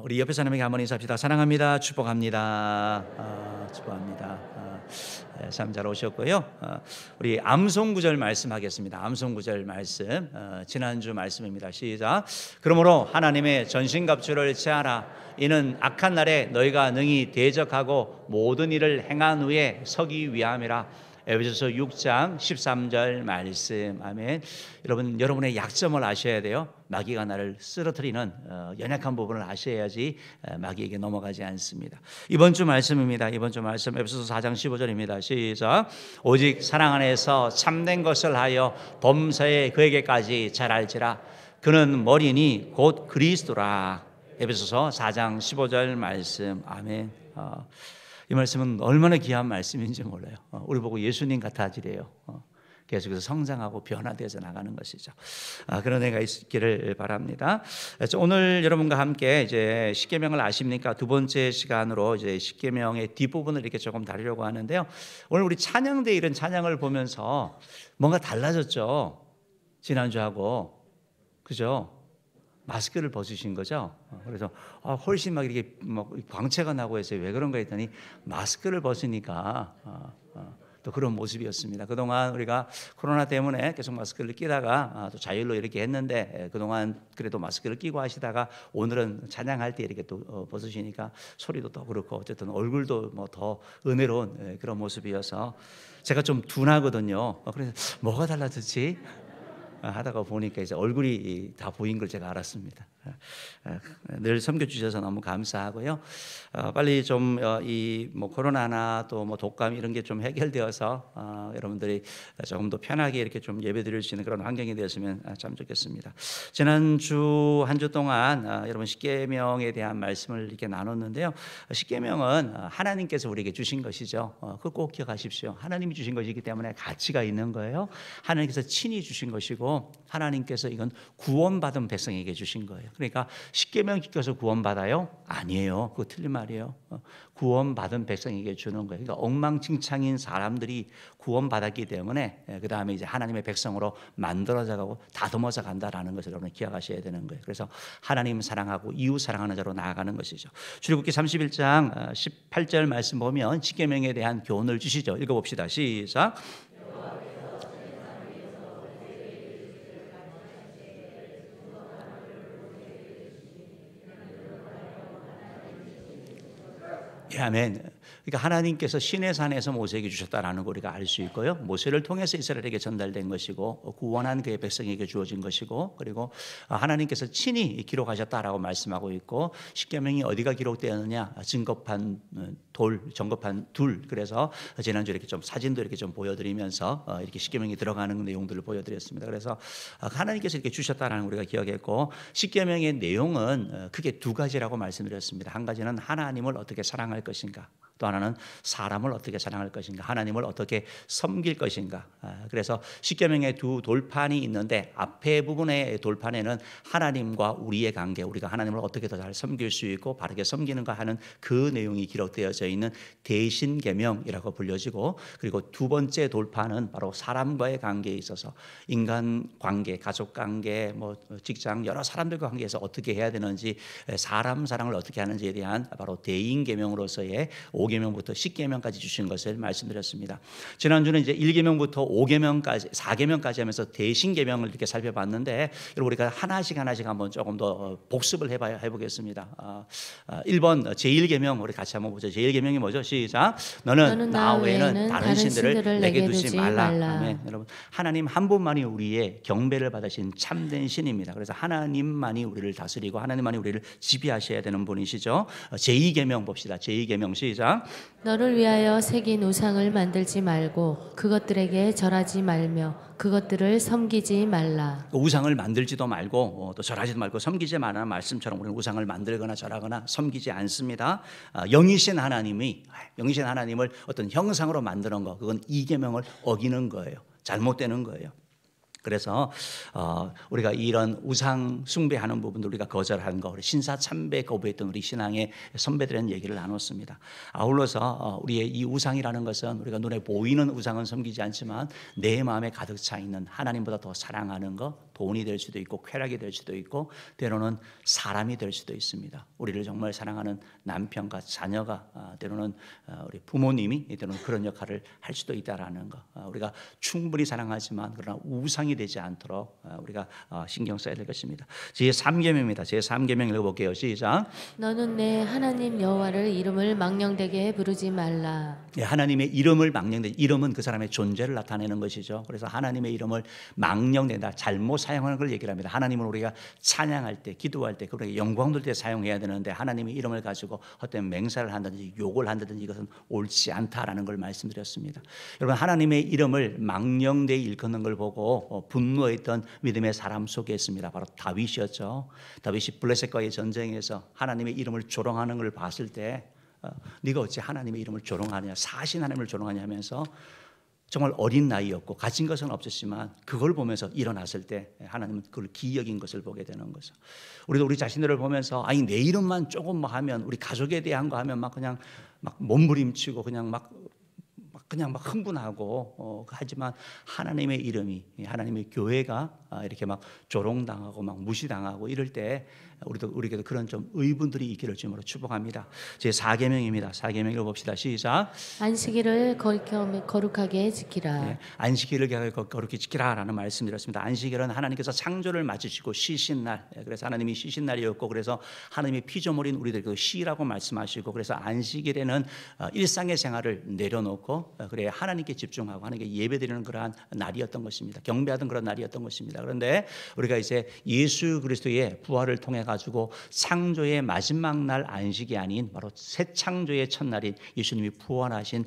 우리 옆에 사람에게 한번 인사합시다. 사랑합니다. 축복합니다. 축복합니다. 참 잘 오셨고요. 우리 암송 구절 말씀하겠습니다. 암송 구절 말씀, 지난주 말씀입니다. 시작. 그러므로 하나님의 전신갑주를 취하라. 이는 악한 날에 너희가 능히 대적하고 모든 일을 행한 후에 서기 위함이라. 에베소서 6장 13절 말씀. 아멘. 여러분의 약점을 아셔야 돼요. 마귀가 나를 쓰러뜨리는 연약한 부분을 아셔야지 마귀에게 넘어가지 않습니다. 이번 주 말씀입니다. 이번 주 말씀 에베소서 4장 15절입니다. 시작. 오직 사랑 안에서 참된 것을 하여 범사에 그에게까지 잘 알지라. 그는 머리니 곧 그리스도라. 에베소서 4장 15절 말씀. 아멘. 이 말씀은 얼마나 귀한 말씀인지 몰라요. 우리 보고 예수님 같아지래요. 계속해서 성장하고 변화되어서 나가는 것이죠. 그런 애가 있기를 바랍니다. 오늘 여러분과 함께 이제 십계명을 아십니까? 두 번째 시간으로 이제 십계명의 뒷부분을 이렇게 조금 다루려고 하는데요. 오늘 우리 찬양대 이런 찬양을 보면서 뭔가 달라졌죠. 지난주하고. 그죠? 마스크를 벗으신 거죠. 그래서 훨씬 막 이렇게 막 광채가 나고 해서 왜 그런가 했더니 마스크를 벗으니까 또 그런 모습이었습니다. 그동안 우리가 코로나 때문에 계속 마스크를 끼다가 또 자율로 이렇게 했는데 그동안 그래도 마스크를 끼고 하시다가 오늘은 찬양할 때 이렇게 또 벗으시니까 소리도 더 그렇고 어쨌든 얼굴도 뭐 더 은혜로운 그런 모습이어서 제가 좀 둔하거든요. 그래서 뭐가 달라졌지? 하다가 보니까 이제 얼굴이 다 보인 걸 제가 알았습니다. 늘 섬겨주셔서 너무 감사하고요. 빨리 좀 이 뭐 코로나나 또 뭐 독감 이런 게 좀 해결되어서 여러분들이 조금 더 편하게 이렇게 좀 예배드릴 수 있는 그런 환경이 되었으면 참 좋겠습니다. 지난주 한 주 동안 여러분 십계명에 대한 말씀을 이렇게 나눴는데요. 십계명은 하나님께서 우리에게 주신 것이죠. 그거 꼭 기억하십시오. 하나님이 주신 것이기 때문에 가치가 있는 거예요. 하나님께서 친히 주신 것이고 하나님께서 이건 구원받은 백성에게 주신 거예요. 그러니까 십계명 지켜서 구원받아요? 아니에요. 그거 틀린 말이에요. 구원받은 백성에게 주는 거예요. 그러니까 엉망진창인 사람들이 구원받았기 때문에 그 다음에 이제 하나님의 백성으로 만들어져가고 다듬어져 간다라는 것을 여러분 기억하셔야 되는 거예요. 그래서 하나님 사랑하고 이웃 사랑하는 자로 나아가는 것이죠. 출애굽기 31장 18절 말씀 보면 십계명에 대한 교훈을 주시죠. 읽어봅시다. 시작. 아멘. 그러니까 하나님께서 시내산에서 모세에게 주셨다라는 거 우리가 알 수 있고요. 모세를 통해서 이스라엘에게 전달된 것이고 구원한 그의 백성에게 주어진 것이고 그리고 하나님께서 친히 기록하셨다라고 말씀하고 있고 십계명이 어디가 기록되었느냐? 증거판 둘. 그래서 지난주에 이렇게 좀 사진도 이렇게 좀 보여드리면서 이렇게 십계명이 들어가는 내용들을 보여드렸습니다. 그래서 하나님께서 이렇게 주셨다라는 걸 우리가 기억했고 십계명의 내용은 크게 두 가지라고 말씀드렸습니다. 한 가지는 하나님을 어떻게 사랑할 것인가. 또 하나는 사람을 어떻게 사랑할 것인가, 하나님을 어떻게 섬길 것인가. 그래서 십계명의 두 돌판이 있는데 앞에 부분의 돌판에는 하나님과 우리의 관계, 우리가 하나님을 어떻게 더 잘 섬길 수 있고 바르게 섬기는가 하는 그 내용이 기록되어져 있는 대신계명이라고 불려지고, 그리고 두 번째 돌판은 바로 사람과의 관계에 있어서 인간 관계, 가족 관계, 뭐 직장 여러 사람들과 관계에서 어떻게 해야 되는지, 사람 사랑을 어떻게 하는지에 대한 바로 대인계명으로서의 5계명부터 10계명까지 주신 것을 말씀드렸습니다. 지난주는 이제 1계명부터 5계명까지 4계명까지 하면서 대신계명을 이렇게 살펴봤는데, 여러분 우리가 하나씩 한번 조금 더 복습을 해보겠습니다. 1번 제1계명 우리 같이 한번 보죠. 제1계명이 뭐죠? 시작. 너는 나 외에는 다른 신들을 내게 두지 말라. 아멘. 여러분 하나님 한 분만이 우리의 경배를 받으신 참된 신입니다. 그래서 하나님만이 우리를 다스리고 하나님만이 우리를 지배하셔야 되는 분이시죠. 제2계명 봅시다. 제2계명 시작. 너를 위하여 새긴 우상을 만들지 말고 그것들에게 절하지 말며 그것들을 섬기지 말라. 우상을 만들지도 말고 또 절하지도 말고 섬기지 말라는 말씀처럼 우리는 우상을 만들거나 절하거나 섬기지 않습니다. 영이신 하나님을 어떤 형상으로 만드는 거, 그건 2계명을 어기는 거예요. 잘못되는 거예요. 그래서 우리가 이런 우상 숭배하는 부분도 우리가 거절한 거, 우리 신사참배 거부했던 우리 신앙의 선배들의 얘기를 나눴습니다. 아울러서 우리의 이 우상이라는 것은 우리가 눈에 보이는 우상은 섬기지 않지만 내 마음에 가득 차 있는 하나님보다 더 사랑하는 것, 돈이 될 수도 있고 쾌락이 될 수도 있고 때로는 사람이 될 수도 있습니다. 우리를 정말 사랑하는 남편과 자녀가 때로는 우리 부모님이 때로는 그런 역할을 할 수도 있다라는 거. 우리가 충분히 사랑하지만 그러나 우상이 되지 않도록 우리가 신경 써야 될 것입니다. 제3계명입니다. 제3계명 읽어볼게요. 시작. 너는 내 하나님 여호와를 이름을 망령되게 부르지 말라. 예, 하나님의 이름을 망령되, 이름은 그 사람의 존재를 나타내는 것이죠. 그래서 하나님의 이름을 망령된다, 잘못 사용하는 걸 얘기를 합니다. 하나님을 우리가 찬양할 때, 기도할 때, 그렇게 영광 돌 때 사용해야 되는데 하나님의 이름을 가지고 헛된 맹세를 한다든지 욕을 한다든지 이것은 옳지 않다라는 걸 말씀드렸습니다. 여러분, 하나님의 이름을 망령되이 일컫는 걸 보고 분노했던 믿음의 사람 속에 있습니다. 바로 다윗이었죠. 다윗이 블레셋과의 전쟁에서 하나님의 이름을 조롱하는 걸 봤을 때 네가 어찌 하나님의 이름을 조롱하냐, 사신 하나님을 조롱하냐 하면서 정말 어린 나이였고 가진 것은 없었지만 그걸 보면서 일어났을 때 하나님은 그걸 기여긴 것을 보게 되는 거죠. 우리도 우리 자신들을 보면서 아니 내 이름만 조금 뭐 하면, 우리 가족에 대한 거 하면 막 그냥 막 몸부림치고 그냥 막 흥분하고 하지만 하나님의 이름이, 하나님의 교회가 이렇게 막 조롱당하고 막 무시당하고 이럴 때 우리에게도 그런 좀 의분들이 있기를 주님으로 축복합니다. 제 4계명입니다. 4계명 읽어봅시다. 시작. 안식일을 거룩하게 지키라. 네, 안식일을 거룩히 지키라라는 말씀드렸습니다. 안식일은 하나님께서 창조를 마치시고 쉬신 날, 그래서 하나님이 쉬신 날이었고 그래서 하나님이 피조물인 우리들에게 쉬라고 말씀하시고, 그래서 안식일에는 일상의 생활을 내려놓고 그래 하나님께 집중하고 하나님께 예배드리는 그러한 날이었던 것입니다. 경배하던 그런 날이었던 것입니다. 그런데 우리가 이제 예수 그리스도의 부활을 통해 가지고 창조의 마지막 날 안식이 아닌 바로 새 창조의 첫날인 예수님이 부활하신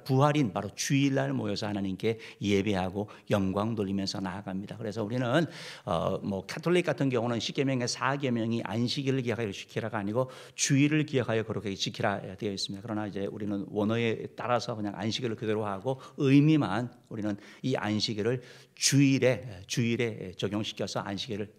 부활인 바로 주일날 모여서 하나님께 예배하고 영광 돌리면서 나아갑니다. 그래서 우리는 뭐 카톨릭 같은 경우는 10계명의 4계명이 안식일을 기억하여 지키라가 아니고 주일을 기억하여 그렇게 지키라 되어 있습니다. 그러나 이제 우리는 원어에 따라서 그냥 안식일을 그대로 하고 의미만 우리는 이 안식일을 주일에 적용시켜서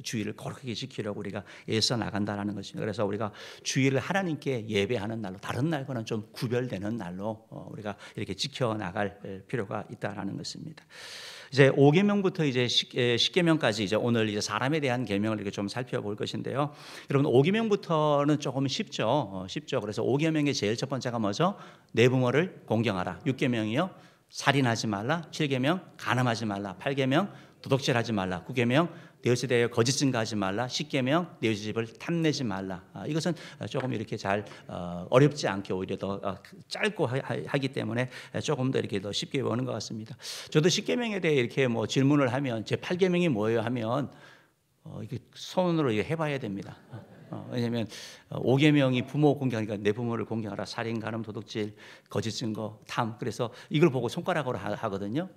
주일을 거룩하게 지키려고 우리가 애써 나간다라는 것입니다. 그래서 우리가 주일을 하나님께 예배하는 날로, 다른 날과는 좀 구별되는 날로 우리가 이렇게 지켜 나갈 필요가 있다라는 것입니다. 이제 5계명부터 이제 10계명까지 이제 오늘 이제 사람에 대한 계명을 이렇게 좀 살펴볼 것인데요. 여러분 5계명부터는 조금 쉽죠. 그래서 5계명의 제일 첫 번째가 뭐죠? 내 부모를 공경하라. 6계명이요. 살인하지 말라. 7계명 간음하지 말라. 8계명 도둑질하지 말라. 9계명 내 것에 대하여 거짓 증거하지 말라. 10계명 내 집을 탐내지 말라. 이것은 조금 이렇게 잘 어렵지 않게 오히려 더 짧고 하기 때문에 조금 더 이렇게 더 쉽게 배우는 것 같습니다. 저도 10계명에 대해 이렇게 뭐 질문을 하면 제 8계명이 뭐예요 하면 이게 손으로 해봐야 됩니다. 왜냐하면 5계명이 부모 공경하니까 내 부모를 공경하라. 살인, 간음, 도둑질, 거짓 증거, 탐. 그래서 이걸 보고 손가락으로 하거든요.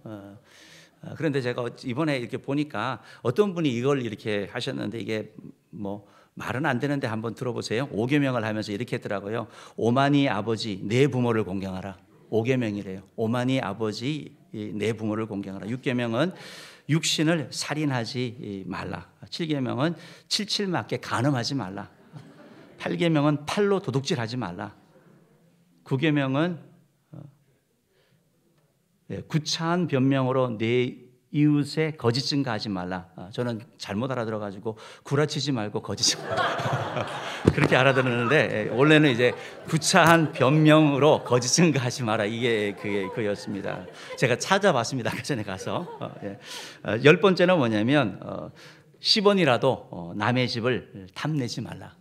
그런데 제가 이번에 이렇게 보니까 어떤 분이 이걸 이렇게 하셨는데 이게 뭐 말은 안 되는데 한번 들어보세요. 5계명을 하면서 이렇게 했더라고요. 오만이 아버지 내 부모를 공경하라. 5계명이래요. 오만이 아버지 내 부모를 공경하라. 6계명은 육신을 살인하지 말라. 7계명은 칠칠맞게 간음하지 말라. 8계명은 팔로 도둑질하지 말라. 9계명은 구차한 변명으로 내 이웃의 거짓 증거하지 말라. 저는 잘못 알아들어가지고 구라치지 말고 거짓 증거 그렇게 알아들었는데 원래는 이제 구차한 변명으로 거짓 증거하지 마라. 이게 그였습니다. 제가 찾아봤습니다. 그 전에 가서 10번째는 뭐냐면 10원이라도 남의 집을 탐내지 말라.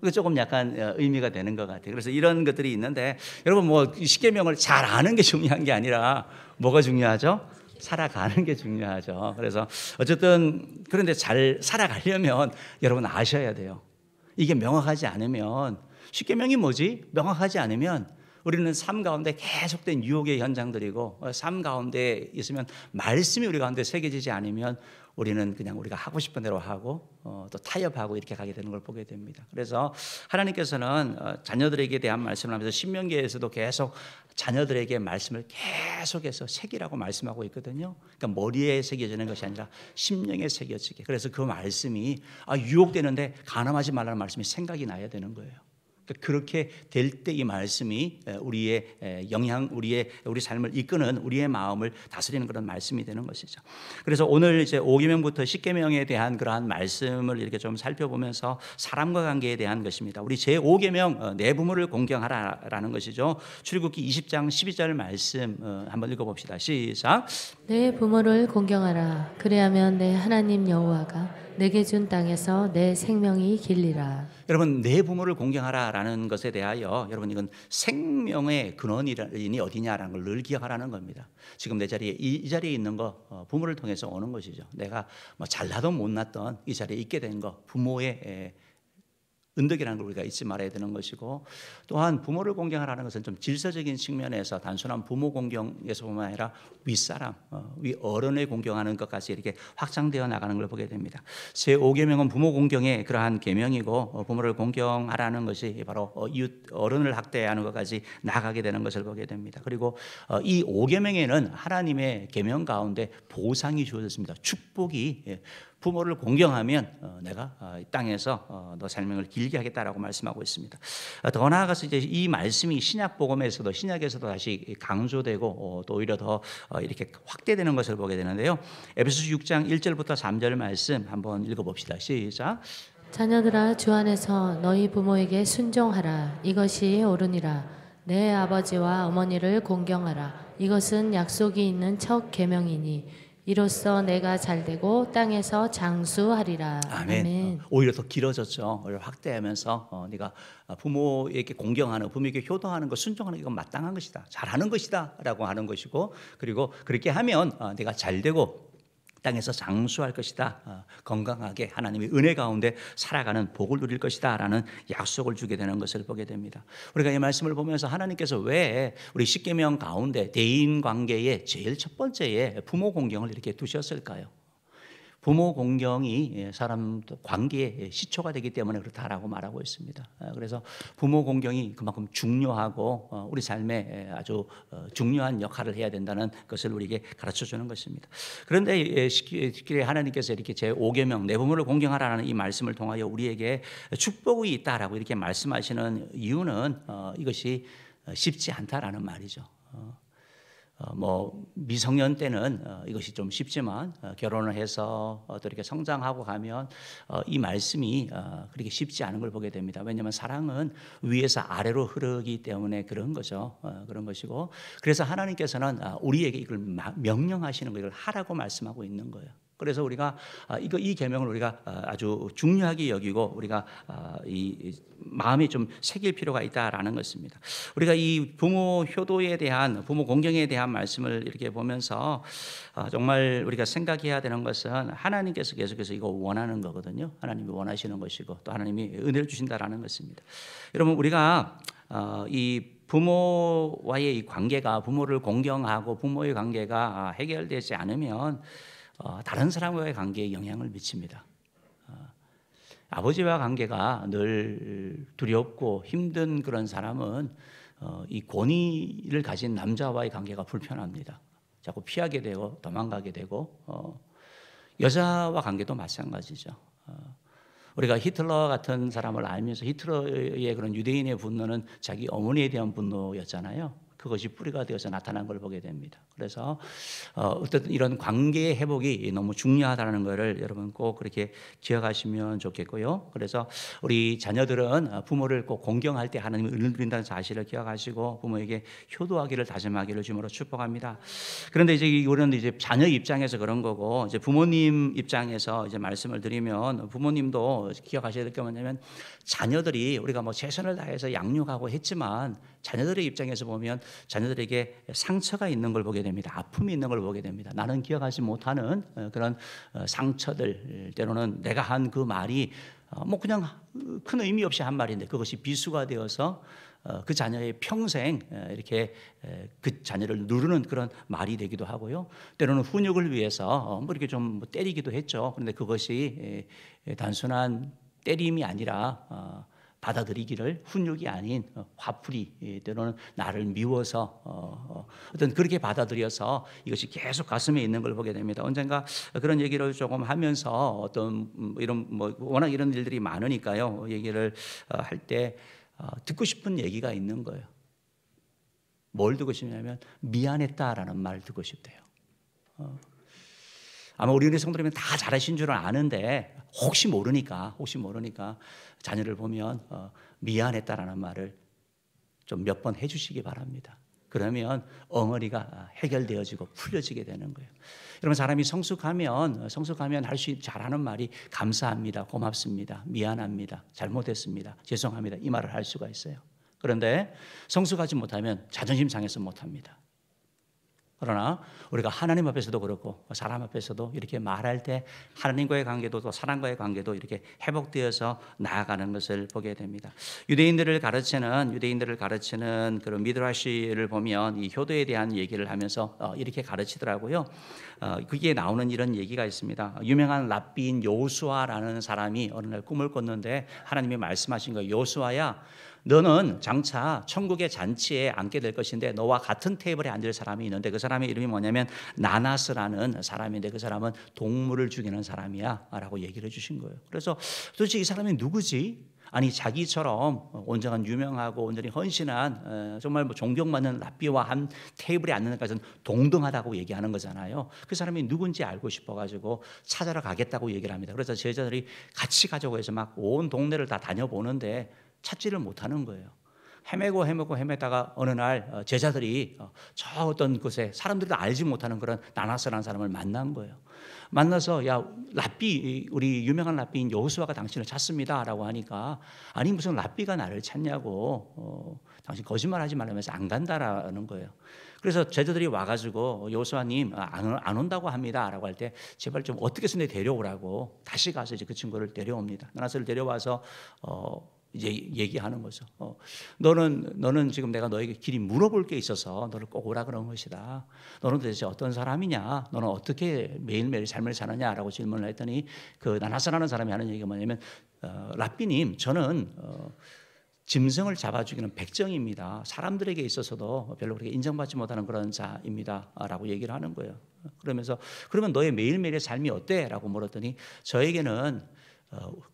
그게 조금 약간 의미가 되는 것 같아요. 그래서 이런 것들이 있는데 여러분 뭐 10계명을 잘 아는 게 중요한 게 아니라 뭐가 중요하죠? 살아가는 게 중요하죠. 그래서 어쨌든 그런데 잘 살아가려면 여러분 아셔야 돼요. 이게 명확하지 않으면 10계명이 뭐지? 명확하지 않으면 우리는 삶 가운데 계속된 유혹의 현장들이고 삶 가운데 있으면 말씀이 우리 가운데 새겨지지 않으면 우리는 그냥 우리가 하고 싶은 대로 하고 또 타협하고 이렇게 가게 되는 걸 보게 됩니다. 그래서 하나님께서는 자녀들에게 대한 말씀을 하면서 신명기에서도 계속 자녀들에게 말씀을 계속해서 새기라고 말씀하고 있거든요. 그러니까 머리에 새겨지는 것이 아니라 심령에 새겨지게. 그래서 그 말씀이 유혹되는데 간음하지 말라는 말씀이 생각이 나야 되는 거예요. 그렇게 될 때 이 말씀이 우리의 영향, 우리 삶을 이끄는 우리의 마음을 다스리는 그런 말씀이 되는 것이죠. 그래서 오늘 이제 5계명부터 10계명에 대한 그러한 말씀을 이렇게 좀 살펴보면서 사람과 관계에 대한 것입니다. 우리 제 5계명 내 부모를 공경하라라는 것이죠. 출애굽기 20장 12절 말씀 한번 읽어봅시다. 시작. 내 부모를 공경하라. 그래야면 내 하나님 여호와가 내게 준 땅에서 내 생명이 길리라. 여러분, 내 부모를 공경하라라는 것에 대하여 여러분 이건 생명의 근원이 어디냐라는 걸 늘 기억하라는 겁니다. 지금 내 자리에 이 자리에 있는 거 부모를 통해서 오는 것이죠. 내가 뭐 잘나던 못났던 이 자리에 있게 된 거 부모의 은덕이라는 걸 우리가 잊지 말아야 되는 것이고, 또한 부모를 공경하라는 것은 좀 질서적인 측면에서 단순한 부모 공경에서뿐만 아니라 윗사람, 어른을 공경하는 것까지 이렇게 확장되어 나가는 걸 보게 됩니다. 제5계명은 부모 공경의 그러한 계명이고, 부모를 공경하라는 것이 바로 이웃 어른을 학대하는 것까지 나가게 되는 것을 보게 됩니다. 그리고 이 5계명에는 하나님의 계명 가운데 보상이 주어졌습니다. 축복이, 부모를 공경하면 내가 이 땅에서 너 생명을 길게 하겠다라고 말씀하고 있습니다. 더 나아가서 이제 이 말씀이 신약 복음에서도, 신약에서도 다시 강조되고 또 오히려 더 이렇게 확대되는 것을 보게 되는데요. 에베소서 6장 1절부터 3절 말씀 한번 읽어봅시다. 시작. 자녀들아, 주 안에서 너희 부모에게 순종하라. 이것이 옳으니라. 내 아버지와 어머니를 공경하라. 이것은 약속이 있는 첫 계명이니 이로써 내가 잘되고 땅에서 장수하리라. 아멘. 오히려 더 길어졌죠. 오히려 확대하면서 네가 부모에게 공경하는, 부모에게 효도하는 것, 순종하는 이건 마땅한 것이다, 잘하는 것이다라고 하는 것이고, 그리고 그렇게 하면 내가 잘되고 땅에서 장수할 것이다, 건강하게 하나님의 은혜 가운데 살아가는 복을 누릴 것이다 라는 약속을 주게 되는 것을 보게 됩니다. 우리가 이 말씀을 보면서 하나님께서 왜 우리 십계명 가운데 대인관계의 제일 첫 번째에 부모 공경을 이렇게 두셨을까요? 부모 공경이 사람 관계의 시초가 되기 때문에 그렇다라고 말하고 있습니다. 그래서 부모 공경이 그만큼 중요하고 우리 삶에 아주 중요한 역할을 해야 된다는 것을 우리에게 가르쳐주는 것입니다. 그런데 쉽게 하나님께서 이렇게 제5계명 내 부모를 공경하라는 이 말씀을 통하여 우리에게 축복이 있다라고 이렇게 말씀하시는 이유는 이것이 쉽지 않다라는 말이죠. 미성년 때는 이것이 좀 쉽지만 결혼을 해서 또 이렇게 성장하고 가면 이 말씀이 그렇게 쉽지 않은 걸 보게 됩니다. 왜냐하면 사랑은 위에서 아래로 흐르기 때문에 그런 거죠. 그런 것이고, 그래서 하나님께서는 우리에게 이걸 명령하시는 거, 이걸 하라고 말씀하고 있는 거예요. 그래서 우리가 이 계명을 우리가 아주 중요하게 여기고 우리가 이 마음에 좀 새길 필요가 있다라는 것입니다. 우리가 이 부모 효도에 대한, 부모 공경에 대한 말씀을 이렇게 보면서 정말 우리가 생각해야 되는 것은 하나님께서 계속해서 이거 원하는 거거든요. 하나님이 원하시는 것이고 또 하나님이 은혜를 주신다라는 것입니다. 여러분, 우리가 이 부모와의 이 관계가, 부모를 공경하고 부모의 관계가 해결되지 않으면 다른 사람과의 관계에 영향을 미칩니다. 아버지와 관계가 늘 두렵고 힘든 그런 사람은 이 권위를 가진 남자와의 관계가 불편합니다. 자꾸 피하게 되고 도망가게 되고, 여자와 관계도 마찬가지죠. 우리가 히틀러 같은 사람을 알면서 히틀러의 그런 유대인의 분노는 자기 어머니에 대한 분노였잖아요. 그것이 뿌리가 되어서 나타난 걸 보게 됩니다. 그래서 어쨌든 이런 관계의 회복이 너무 중요하다는 것을 여러분 꼭 그렇게 기억하시면 좋겠고요. 그래서 우리 자녀들은 부모를 꼭 공경할 때 하나님을 은혜 드린다는 사실을 기억하시고 부모에게 효도하기를 다짐하기를 주님으로 축복합니다. 그런데 이제 우리는 이제 자녀 입장에서 그런 거고, 이제 부모님 입장에서 이제 말씀을 드리면 부모님도 기억하셔야 될 게 뭐냐면, 자녀들이 우리가 뭐 최선을 다해서 양육하고 했지만 자녀들의 입장에서 보면 자녀들에게 상처가 있는 걸 보게 됩니다. 아픔이 있는 걸 보게 됩니다. 나는 기억하지 못하는 그런 상처들, 때로는 내가 한 그 말이 뭐 그냥 큰 의미 없이 한 말인데 그것이 비수가 되어서 그 자녀의 평생 이렇게 그 자녀를 누르는 그런 말이 되기도 하고요. 때로는 훈육을 위해서 뭐 이렇게 좀 때리기도 했죠. 그런데 그것이 단순한 때림이 아니라 받아들이기를, 훈육이 아닌 화풀이, 때로는 나를 미워서 어떤 그렇게 받아들여서 이것이 계속 가슴에 있는 걸 보게 됩니다. 언젠가 그런 얘기를 조금 하면서 어떤 이런 워낙 이런 일들이 많으니까요. 얘기를 할 때 듣고 싶은 얘기가 있는 거예요. 뭘 듣고 싶냐면 미안했다라는 말을 듣고 싶대요. 아마 우리 은혜 성도라면 다 잘하신 줄은 아는데 혹시 모르니까 자녀를 보면 미안했다라는 말을 좀 몇 번 해주시기 바랍니다. 그러면 엉어리가 해결되어지고 풀려지게 되는 거예요. 여러분, 사람이 성숙하면 잘하는 말이 감사합니다, 고맙습니다, 미안합니다, 잘못했습니다, 죄송합니다 이 말을 할 수가 있어요. 그런데 성숙하지 못하면 자존심 상해서 못합니다. 그러나 우리가 하나님 앞에서도 그렇고 사람 앞에서도 이렇게 말할 때 하나님과의 관계도 또 사람과의 관계도 이렇게 회복되어서 나아가는 것을 보게 됩니다. 유대인들을 가르치는 그런 미드라시를 보면 이 효도에 대한 얘기를 하면서 이렇게 가르치더라고요. 그게 나오는 이런 얘기가 있습니다. 유명한 랍비인 요수아라는 사람이 어느 날 꿈을 꿨는데 하나님이 말씀하신 거예요. 요수아야, 너는 장차 천국의 잔치에 앉게 될 것인데 너와 같은 테이블에 앉을 사람이 있는데 그 사람의 이름이 뭐냐면 나나스라는 사람인데 그 사람은 동물을 죽이는 사람이야 라고 얘기를 해주신 거예요. 그래서 도대체 이 사람이 누구지? 아니, 자기처럼 온전한 유명하고 온전히 헌신한 정말 뭐 존경받는 랍비와 한 테이블에 앉는 것까지는 동등하다고 얘기하는 거잖아요. 그 사람이 누군지 알고 싶어가지고 찾아러 가겠다고 얘기를 합니다. 그래서 제자들이 같이 가자고 해서 막 온 동네를 다 다녀보는데 찾지를 못하는 거예요. 헤매다가 어느 날 제자들이 저 어떤 곳에 사람들도 알지 못하는 그런 나나스라는 사람을 만난 거예요. 만나서 야, 랍비, 우리 유명한 랍비인 여호수아가 당신을 찾습니다 라고 하니까 아니 무슨 랍비가 나를 찾냐고 당신 거짓말하지 말라면서 안 간다라는 거예요. 그래서 제자들이 와가지고 여호수아님 안 온다고 합니다 라고 할 때 제발 좀 어떻게 해서 데려오라고 다시 가서 이제 그 친구를 데려옵니다. 나나스를 데려와서 이제 얘기하는 거죠. 너는 지금 내가 너에게 길이 물어볼 게 있어서 너를 꼭 오라 그런 것이다. 너는 도대체 어떤 사람이냐? 너는 어떻게 매일매일 삶을 사느냐라고 질문을 했더니 그 나나스라는 사람이 하는 얘기가 뭐냐면 랍비님, 저는 짐승을 잡아 죽이는 백정입니다. 사람들에게 있어서도 별로 그렇게 인정받지 못하는 그런 자입니다 라고 얘기를 하는 거예요. 그러면서 그러면 너의 매일매일의 삶이 어때? 라고 물었더니 저에게는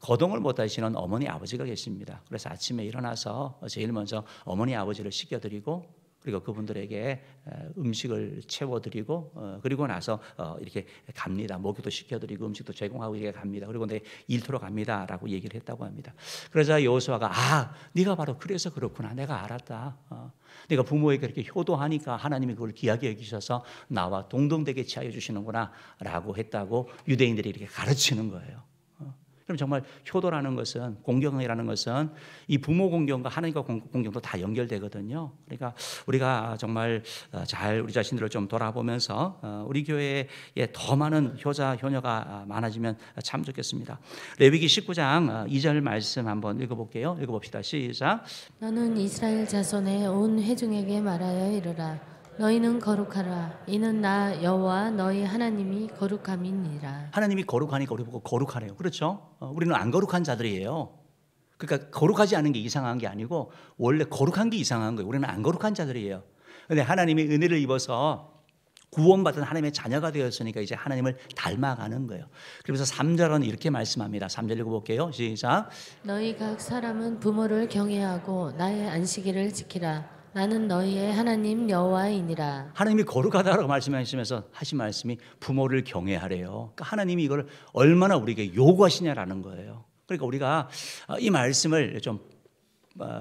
거동을 못하시는 어머니 아버지가 계십니다. 그래서 아침에 일어나서 제일 먼저 어머니 아버지를 씻겨드리고 그리고 그분들에게 음식을 채워드리고 그리고 나서 이렇게 갑니다. 목욕도 시켜드리고 음식도 제공하고 이렇게 갑니다. 그리고 내 일터로 갑니다 라고 얘기를 했다고 합니다. 그러자 여호수아가 네가 바로 그래서 그렇구나. 내가 알았다. 네가 부모에게 그렇게 효도하니까 하나님이 그걸 귀하게 여기셔서 나와 동등되게 취하여 주시는구나 라고 했다고 유대인들이 이렇게 가르치는 거예요. 그럼 정말 효도라는 것은, 공경이라는 것은 이 부모 공경과 하나님과 공경도 다 연결되거든요. 그러니까 우리가 정말 잘 우리 자신들을 좀 돌아보면서 우리 교회에 더 많은 효자, 효녀가 많아지면 참 좋겠습니다. 레위기 19장 2절 말씀 한번 읽어볼게요. 읽어봅시다. 시작. 너는 이스라엘 자손의 온 회중에게 말하여 이르라. 너희는 거룩하라. 이는 나 여호와 너희 하나님이 거룩함이니라. 하나님이 거룩하니까 우리 보고 거룩하래요. 그렇죠? 우리는 안 거룩한 자들이에요. 그러니까 거룩하지 않은 게 이상한 게 아니고 원래 거룩한 게 이상한 거예요. 우리는 안 거룩한 자들이에요. 그런데 하나님이 은혜를 입어서 구원받은 하나님의 자녀가 되었으니까 이제 하나님을 닮아가는 거예요. 그래서 3절은 이렇게 말씀합니다. 3절 읽어볼게요. 시작. 너희 각 사람은 부모를 경외하고 나의 안식일을 지키라. 나는 너희의 하나님 여호와이니라. 하나님이 거룩하다라고 말씀하시면서 하신 말씀이 부모를 경외하래요. 그러니까 하나님이 이걸 얼마나 우리에게 요구하시냐라는 거예요. 그러니까 우리가 이 말씀을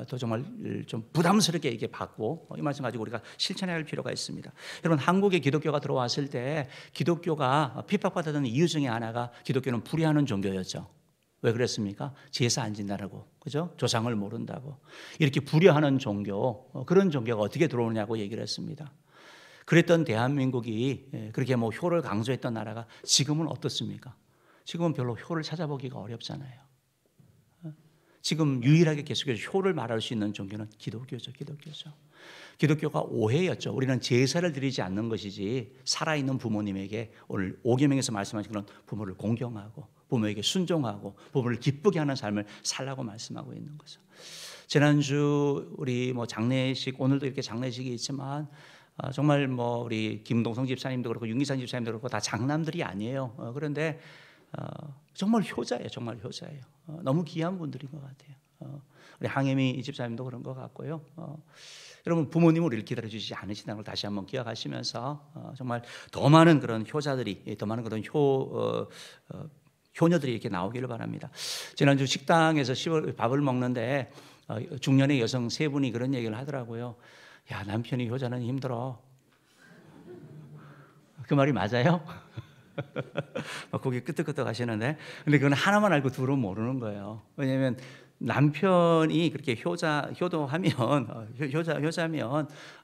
또 정말 좀 부담스럽게 이렇게 받고 이 말씀 가지고 우리가 실천해야 할 필요가 있습니다. 여러분, 한국에 기독교가 들어왔을 때 기독교가 핍박받았던 이유 중에 하나가 기독교는 불의하는 종교였죠. 왜 그랬습니까? 제사 안 지낸다고, 그죠? 조상을 모른다고. 이렇게 불의하는 종교, 그런 종교가 어떻게 들어오냐고 얘기를 했습니다. 그랬던 대한민국이 그렇게 뭐 효를 강조했던 나라가 지금은 어떻습니까? 지금은 별로 효를 찾아보기가 어렵잖아요. 지금 유일하게 계속해서 효를 말할 수 있는 종교는 기독교죠. 기독교가 오해였죠. 우리는 제사를 드리지 않는 것이지 살아있는 부모님에게 오늘 5계명에서 말씀하신 그런 부모를 공경하고 부모에게 순종하고 부모를 기쁘게 하는 삶을 살라고 말씀하고 있는 거죠. 지난주 우리 뭐 장례식, 오늘도 이렇게 장례식이 있지만 정말 뭐 우리 김동성 집사님도 그렇고 윤기산 집사님도 그렇고 다 장남들이 아니에요. 그런데 정말 효자예요. 정말 효자예요. 너무 귀한 분들인 것 같아요. 우리 항혜미 이 집사님도 그런 것 같고요. 여러분 부모님은 우리를 기다려주시지 않으신다는 걸 다시 한번 기억하시면서 정말 더 많은 그런 효자들이, 더 많은 그런 효녀들이 이렇게 나오기를 바랍니다. 지난주 식당에서 밥을 먹는데 중년의 여성 세 분이 그런 얘기를 하더라고요. 야, 남편이 효자는 힘들어. 그 말이 맞아요? 고개 끄덕끄덕 하시는데, 근데 그건 하나만 알고 둘은 모르는 거예요. 왜냐하면 남편이 그렇게 효자면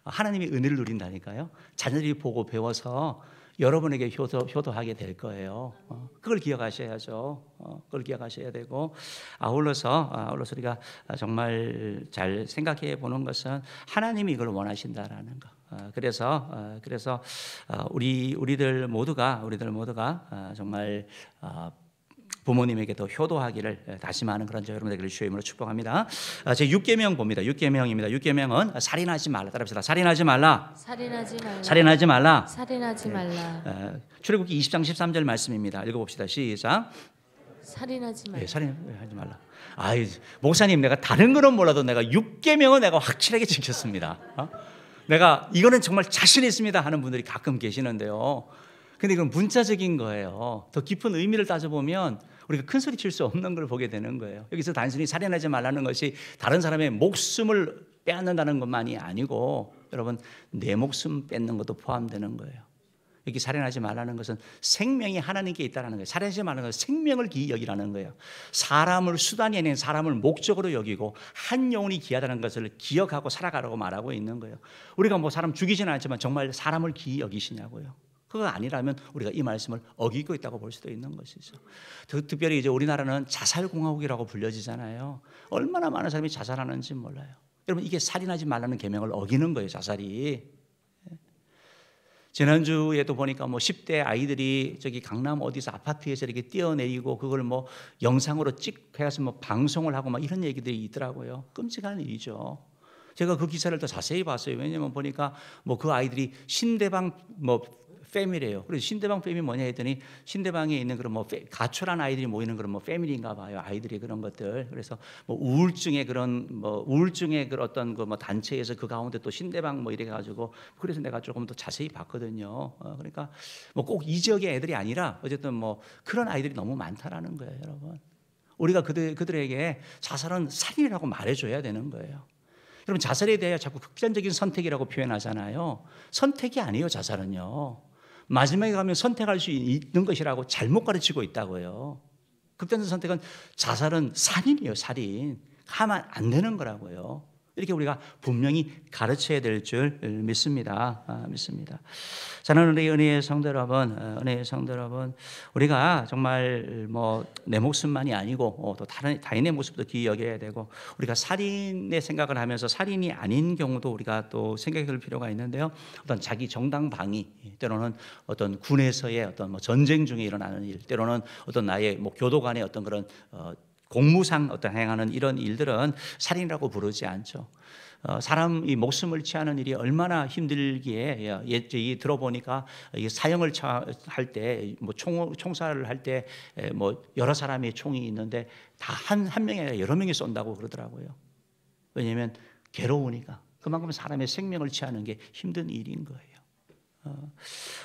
하나님이 은혜를 누린다니까요. 자녀들이 보고 배워서 여러분에게 효도하게 될 거예요. 그걸 기억하셔야죠. 그걸 기억하셔야 되고, 아울러서 우리가 정말 잘 생각해 보는 것은 하나님이 이걸 원하신다라는 거. 그래서 우리들 모두가 정말 부모님에게도 효도하기를 다짐하는 그런 저 여러분 되기를 주의 이름으로 축복합니다. 제 6계명 봅니다. 6계명입니다. 6계명은 살인하지 말라. 따라합시다. 살인하지 말라. 살인하지 말라. 출애굽기 20장 13절 말씀입니다. 읽어봅시다. 시작. 살인하지 말라. 살인하지 말라. 목사님, 내가 다른 거는 몰라도 내가 6계명은 내가 확실하게 지켰습니다. 내가 이거는 정말 자신 있습니다 하는 분들이 가끔 계시는데요. 근데 이건 문자적인 거예요. 더 깊은 의미를 따져보면 우리가 큰 소리 칠 수 없는 걸 보게 되는 거예요. 여기서 단순히 살인하지 말라는 것이 다른 사람의 목숨을 빼앗는다는 것만이 아니고, 여러분, 내 목숨 뺏는 것도 포함되는 거예요. 여기 살인하지 말라는 것은 생명이 하나님께 있다는 거예요. 살인하지 말라는 것은 생명을 귀히 여기라는 거예요. 사람을 수단이 아닌 사람을 목적으로 여기고 한 영혼이 귀하다는 것을 기억하고 살아가라고 말하고 있는 거예요. 우리가 뭐 사람 죽이지는 않지만 정말 사람을 귀히 여기시냐고요. 그거 아니라면 우리가 이 말씀을 어기고 있다고 볼 수도 있는 것이죠. 특별히 이제 우리나라는 자살공화국이라고 불려지잖아요. 얼마나 많은 사람이 자살하는지 몰라요. 여러분, 이게 살인하지 말라는 계명을 어기는 거예요. 자살이. 지난주에도 보니까 뭐 10대 아이들이 저기 강남 어디서 아파트에서 이렇게 뛰어내리고 그걸 뭐 영상으로 찍해서 뭐 방송을 하고 막 이런 얘기들이 있더라고요. 끔찍한 일이죠. 제가 그 기사를 더 자세히 봤어요. 왜냐면 보니까 뭐 그 아이들이 신대방 뭐 패밀리예요. 그래서 신대방 패밀리 뭐냐 했더니 신대방에 있는 그런 뭐 가출한 아이들이 모이는 그런 뭐 패밀리인가 봐요. 아이들이 그런 것들. 그래서 뭐 우울증의 그런 어떤 그 뭐 단체에서 그 가운데 또 신대방 뭐 이래 가지고, 그래서 내가 조금 더 자세히 봤거든요. 그러니까 뭐 꼭 이 지역의 애들이 아니라 어쨌든 뭐 그런 아이들이 너무 많다라는 거예요, 여러분. 우리가 그들에게 자살은 살인이라고 말해줘야 되는 거예요. 여러분, 자살에 대해 자꾸 극단적인 선택이라고 표현하잖아요. 선택이 아니에요, 자살은요. 마지막에 가면 선택할 수 있는 것이라고 잘못 가르치고 있다고요. 극단적 선택은, 자살은 살인이에요, 살인. 하면 안 되는 거라고요. 이렇게 우리가 분명히 가르쳐야 될 줄 믿습니다. 사랑하는 우리 은혜의 성도 여러분, 우리가 정말 뭐 내 목숨만이 아니고 또 다른 타인의 모습도 귀히 여겨야 되고, 우리가 살인의 생각을 하면서 살인이 아닌 경우도 우리가 또 생각해 볼 필요가 있는데요. 어떤 자기 정당 방위, 때로는 어떤 군에서의 어떤 뭐 전쟁 중에 일어나는 일, 때로는 어떤 나의 뭐 교도 간의 어떤 그런 공무상 어떤 행하는 이런 일들은 살인이라고 부르지 않죠. 사람이 목숨을 취하는 일이 얼마나 힘들기에, 들어보니까 사형을 할 때, 뭐 총살을 할 때 뭐 여러 사람의 총이 있는데 다 한 명이 아니라 여러 명이 쏜다고 그러더라고요. 왜냐하면 괴로우니까. 그만큼 사람의 생명을 취하는 게 힘든 일인 거예요.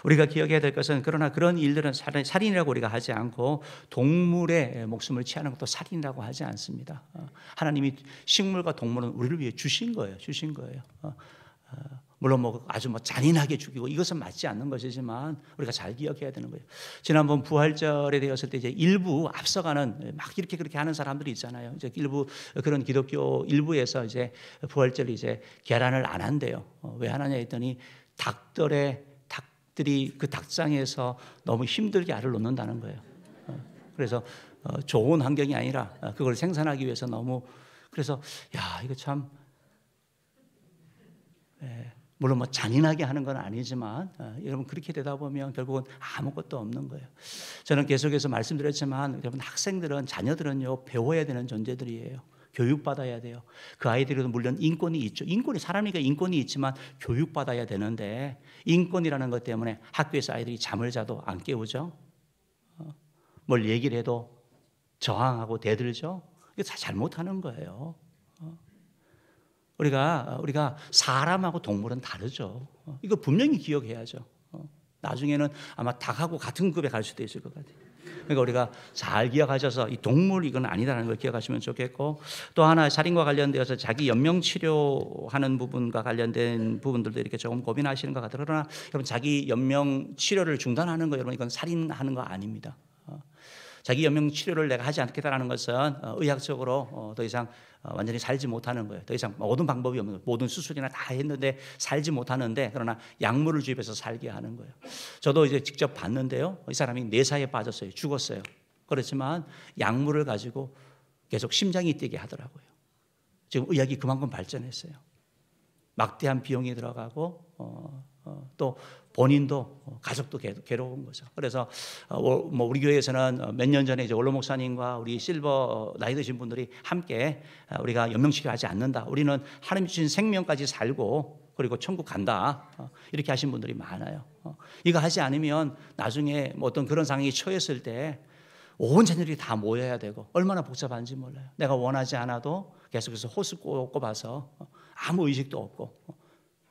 우리가 기억해야 될 것은, 그러나 그런 일들은 살인이라고 우리가 하지 않고 동물의 목숨을 취하는 것도 살인이라고 하지 않습니다. 하나님이 식물과 동물은 우리를 위해 주신 거예요. 물론 뭐 아주 뭐 잔인하게 죽이고 이것은 맞지 않는 것이지만 우리가 잘 기억해야 되는 거예요. 지난번 부활절에 되었을 때 이제 일부 앞서가는 막 이렇게 그렇게 하는 사람들이 있잖아요. 이제 일부 그런 기독교 일부에서 이제 부활절을 이제 계란을 안 한대요. 왜 안 하냐 했더니 닭들이 그 닭장에서 너무 힘들게 알을 놓는다는 거예요. 그래서 좋은 환경이 아니라 그걸 생산하기 위해서 너무, 그래서 이거 참, 물론 뭐 잔인하게 하는 건 아니지만 여러분, 그렇게 되다 보면 결국은 아무것도 없는 거예요. 저는 계속해서 말씀드렸지만, 여러분, 학생들은, 자녀들은요, 배워야 되는 존재들이에요. 교육받아야 돼요. 그 아이들에도 물론 인권이 있죠. 사람이니까 인권이 있지만 교육받아야 되는데, 인권이라는 것 때문에 학교에서 아이들이 잠을 자도 안 깨우죠. 뭘 얘기를 해도 저항하고 대들죠. 이게 다 잘못하는 거예요. 우리가 사람하고 동물은 다르죠. 이거 분명히 기억해야죠. 나중에는 아마 닭하고 같은 급에 갈 수도 있을 것 같아요. 그러니까 우리가 잘 기억하셔서 이 동물 이건 아니다라는 걸 기억하시면 좋겠고, 또 하나 살인과 관련되어서 자기 연명 치료하는 부분과 관련된 부분들도 이렇게 조금 고민하시는 것 같아요. 그러나 여러분, 자기 연명 치료를 중단하는 거, 여러분, 이건 살인하는 거 아닙니다. 자기 연명 치료를 내가 하지 않겠다라는 것은 의학적으로 더 이상 완전히 살지 못하는 거예요. 더 이상 모든 방법이 없는 거예요. 모든 수술이나 다 했는데 살지 못하는데, 그러나 약물을 주입해서 살게 하는 거예요. 저도 이제 직접 봤는데요. 이 사람이 뇌사에 빠졌어요. 죽었어요. 그렇지만 약물을 가지고 계속 심장이 뛰게 하더라고요. 지금 의학이 그만큼 발전했어요. 막대한 비용이 들어가고 또 본인도 가족도 괴로운 거죠. 그래서 뭐 우리 교회에서는 몇 년 전에 이제 원로 목사님과 우리 실버 나이 드신 분들이 함께 우리가 연명치료하지 않는다. 우리는 하나님 주신 생명까지 살고 그리고 천국 간다. 이렇게 하신 분들이 많아요. 이거 하지 않으면 나중에 뭐 어떤 그런 상황이 처했을 때 온 자녀들이 다 모여야 되고 얼마나 복잡한지 몰라요. 내가 원하지 않아도 계속해서 호스 꼽아서 아무 의식도 없고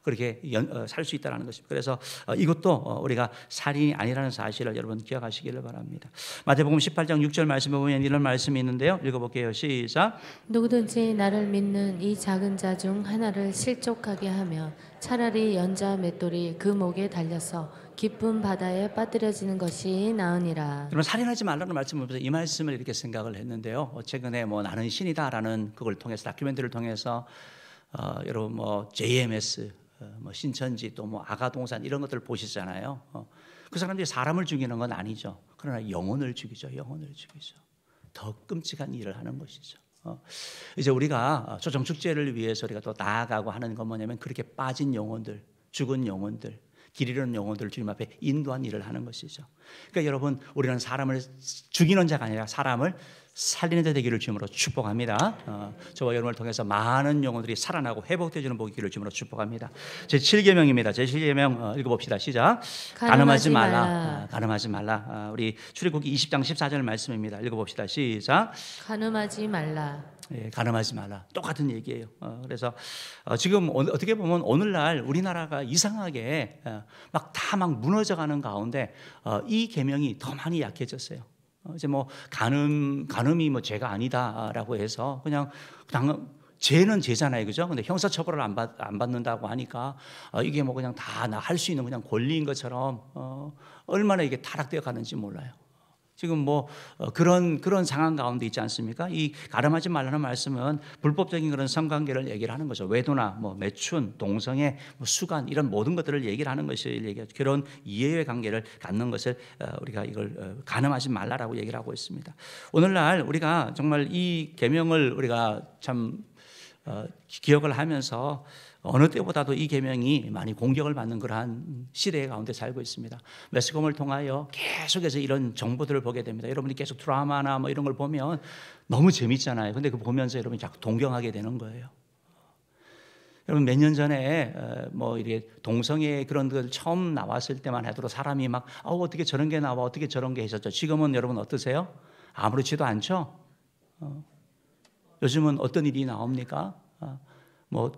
그렇게 살 수 있다는 것입니다. 그래서 이것도 우리가 살인이 아니라는 사실을 여러분 기억하시기를 바랍니다. 마태복음 18장 6절 말씀에 보면 이런 말씀이 있는데요. 읽어볼게요. 시작. 누구든지 나를 믿는 이 작은 자 중 하나를 실족하게 하면 차라리 연자 맷돌이 그 목에 달려서 깊은 바다에 빠뜨려지는 것이 나으니라. 여러분, 살인하지 말라는 말씀을 보면서 이 말씀을 이렇게 생각을 했는데요. 최근에 뭐 나는 신이다라는 그걸 통해서 다큐멘터리를 통해서 여러분 뭐 JMS 뭐 신천지 또 뭐 아가동산 이런 것들을 보시잖아요. 그 사람들이 사람을 죽이는 건 아니죠. 그러나 영혼을 죽이죠. 영혼을 죽이죠. 더 끔찍한 일을 하는 것이죠. 이제 우리가 초정축제를 위해서 우리가 또 나아가고 하는 건 뭐냐면 그렇게 빠진 영혼들, 죽은 영혼들, 길 잃은 영혼들을 주님 앞에 인도한 일을 하는 것이죠. 그러니까 여러분, 우리는 사람을 죽이는 자가 아니라 사람을 살리는 자 되기를 주님으로 축복합니다. 저와 여러분을 통해서 많은 영혼들이 살아나고 회복되어지는 복이기를 주님으로 축복합니다. 제7계명입니다. 제7계명 읽어봅시다. 시작. 간음하지 말라. 간음하지 말라. 우리 출애굽기 20장 14절 말씀입니다. 읽어봅시다. 시작. 간음하지 말라. 예, 간음하지 말라. 똑같은 얘기예요. 그래서 지금 어떻게 보면 오늘날 우리나라가 이상하게 막 무너져가는 가운데 이 계명이 더 많이 약해졌어요. 이제 뭐 간음이 뭐 죄가 아니다라고 해서 그냥 죄는 죄잖아요, 그죠? 근데 형사처벌을 안 받는다고 하니까 이게 뭐 그냥 다 나 할 수 있는 그냥 권리인 것처럼 얼마나 이게 타락되어 가는지 몰라요. 지금 뭐 그런 상황 가운데 있지 않습니까? 이 가늠하지 말라는 말씀은 불법적인 그런 성관계를 얘기를 하는 거죠. 외도나 뭐 매춘, 동성애, 뭐 수간 이런 모든 것들을 얘기를 하는 것을 얘기하죠. 그런 이해의 관계를 갖는 것을 우리가 이걸 가늠하지 말라라고 얘기를 하고 있습니다. 오늘날 우리가 정말 이 계명을 우리가 참 기억을 하면서 어느 때보다도 이 계명이 많이 공격을 받는 그러한 시대 가운데 살고 있습니다. 매스컴을 통하여 계속해서 이런 정보들을 보게 됩니다. 여러분이 계속 드라마나 뭐 이런 걸 보면 너무 재밌잖아요. 근데 그거 보면서 여러분이 자꾸 동경하게 되는 거예요. 여러분, 몇 년 전에 뭐 이렇게 동성애 그런 걸 처음 나왔을 때만 해도 사람이 막 어떻게 저런 게 나와, 어떻게 저런 게 있었죠. 지금은 여러분 어떠세요? 아무렇지도 않죠. 요즘은 어떤 일이 나옵니까? 뭐